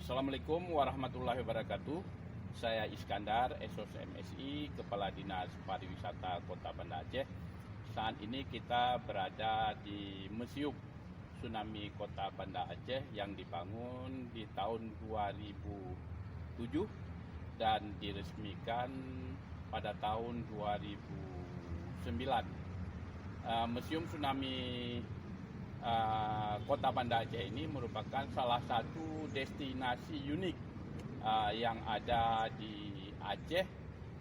Assalamualaikum warahmatullahi wabarakatuh. Saya Iskandar, Esos MSI, Kepala Dinas Pariwisata Kota Banda Aceh. Saat ini kita berada di Museum Tsunami Kota Banda Aceh yang dibangun di tahun 2007 dan diresmikan pada tahun 2009. Museum Tsunami Kota Banda Aceh ini merupakan salah satu destinasi unik yang ada di Aceh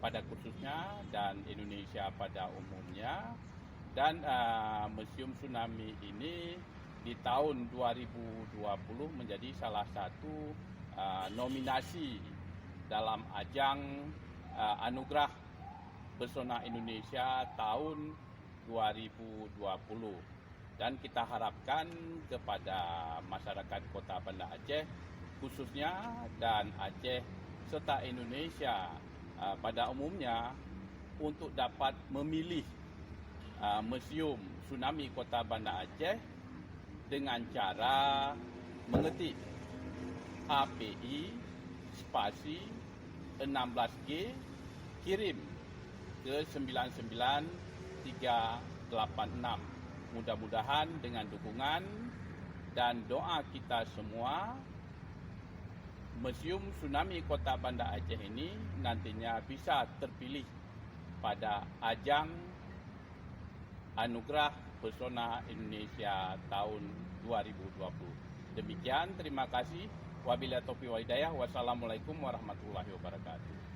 pada khususnya dan Indonesia pada umumnya. Dan Museum Tsunami ini di tahun 2020 menjadi salah satu nominasi dalam ajang Anugerah Pesona Indonesia tahun 2020. Dan kita harapkan kepada masyarakat Kota Banda Aceh khususnya dan Aceh serta Indonesia pada umumnya untuk dapat memilih Museum Tsunami Kota Banda Aceh dengan cara mengetik API spasi 16G kirim ke 99386. Mudah-mudahan dengan dukungan dan doa kita semua, Museum Tsunami Kota Banda Aceh ini nantinya bisa terpilih pada ajang Anugerah Pesona Indonesia tahun 2020. Demikian, terima kasih. Wabillahi taufiq wal hidayah. Wassalamualaikum warahmatullahi wabarakatuh.